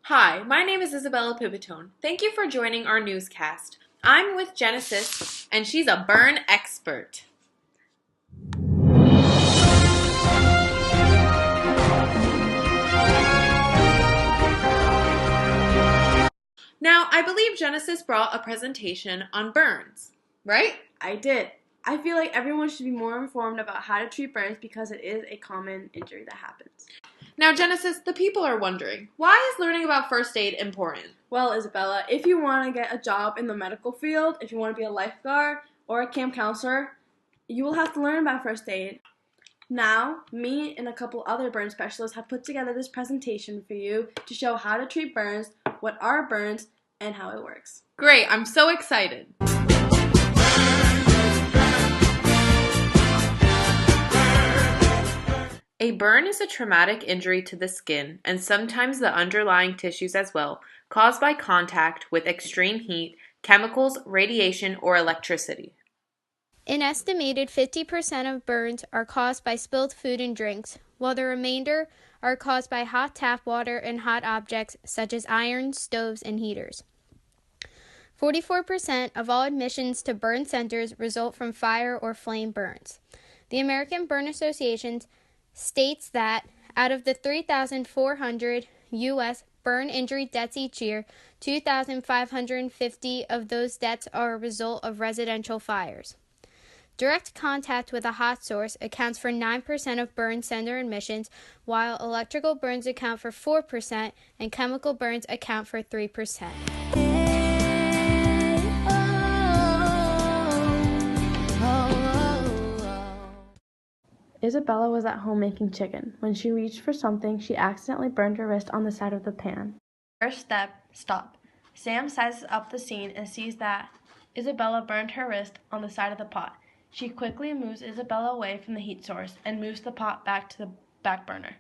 Hi, my name is Isabella Pivotone. Thank you for joining our newscast. I'm with Genesis, and she's a burn expert. Now, I believe Genesis brought a presentation on burns, right? I did. I feel like everyone should be more informed about how to treat burns because it is a common injury that happens. Now, Genesis, the people are wondering, why is learning about first aid important? Well, Isabella, if you want to get a job in the medical field, if you want to be a lifeguard or a camp counselor, you will have to learn about first aid. Now, me and a couple other burn specialists have put together this presentation for you to show how to treat burns, what are burns, and how it works. Great, I'm so excited. A burn is a traumatic injury to the skin, and sometimes the underlying tissues as well, caused by contact with extreme heat, chemicals, radiation, or electricity. An estimated 50% of burns are caused by spilled food and drinks, while the remainder are caused by hot tap water and hot objects such as irons, stoves, and heaters. 44% of all admissions to burn centers result from fire or flame burns. The American Burn Association states that out of the 3,400 U.S. burn injury deaths each year, 2,550 of those deaths are a result of residential fires. Direct contact with a hot source accounts for 9% of burn center admissions, while electrical burns account for 4% and chemical burns account for 3%. Isabella was at home making chicken. When she reached for something, she accidentally burned her wrist on the side of the pan. First step, stop. Sam sizes up the scene and sees that Isabella burned her wrist on the side of the pot. She quickly moves Isabella away from the heat source and moves the pot back to the back burner.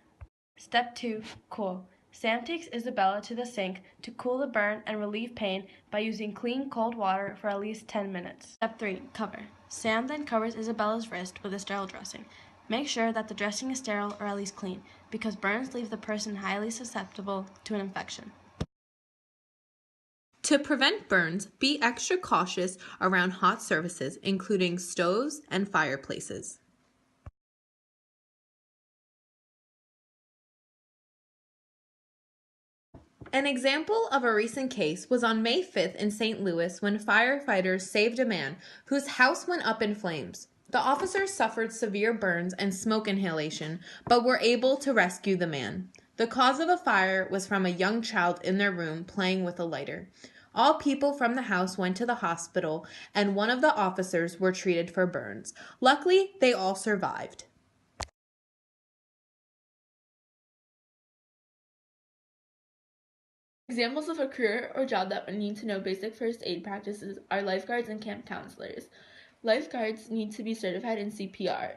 Step 2, cool. Sam takes Isabella to the sink to cool the burn and relieve pain by using clean cold water for at least 10 minutes. Step 3, cover. Sam then covers Isabella's wrist with a sterile dressing. Make sure that the dressing is sterile or at least clean, because burns leave the person highly susceptible to an infection. To prevent burns, be extra cautious around hot surfaces, including stoves and fireplaces. An example of a recent case was on May 5th in St. Louis when firefighters saved a man whose house went up in flames. The officers suffered severe burns and smoke inhalation, but were able to rescue the man. The cause of the fire was from a young child in their room playing with a lighter. All people from the house went to the hospital, and one of the officers were treated for burns. Luckily, they all survived. Examples of a career or job that would need to know basic first aid practices are lifeguards and camp counselors. Lifeguards need to be certified in CPR,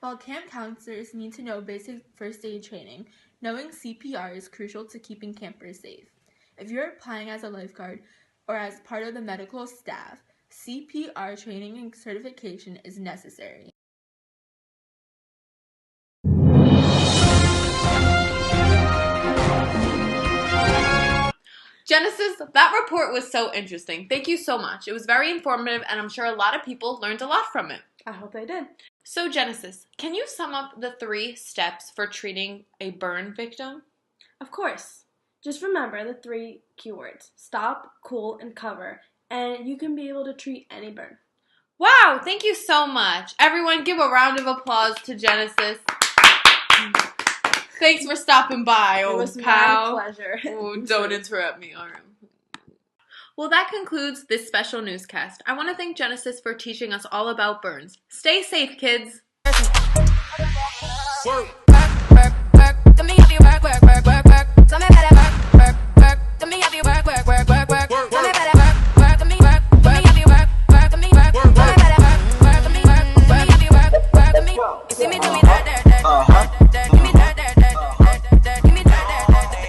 while camp counselors need to know basic first aid training. Knowing CPR is crucial to keeping campers safe. If you're applying as a lifeguard or as part of the medical staff, CPR training and certification is necessary. Genesis, that report was so interesting. Thank you so much. It was very informative, and I'm sure a lot of people learned a lot from it. I hope they did. So, Genesis, can you sum up the 3 steps for treating a burn victim? Of course. Just remember the 3 keywords: stop, cool, and cover, and you can be able to treat any burn. Wow, thank you so much. Everyone, give a round of applause to Genesis. Thanks for stopping by, old pal. It was my pleasure. Oh, don't interrupt me, alright. Well, that concludes this special newscast. I want to thank Genesis for teaching us all about burns. Stay safe, kids.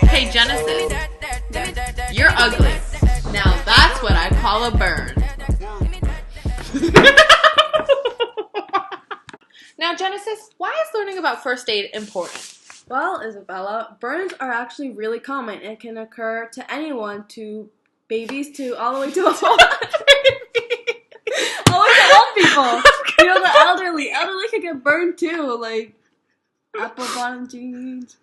Hey, Genesis, you're ugly. Now that's what I call a burn. Now, Genesis, why is learning about first aid important? Well, Isabella, burns are actually really common and can occur to anyone, to babies, to all the way to all people. You know, the elderly can get burned too, like apple bottom jeans.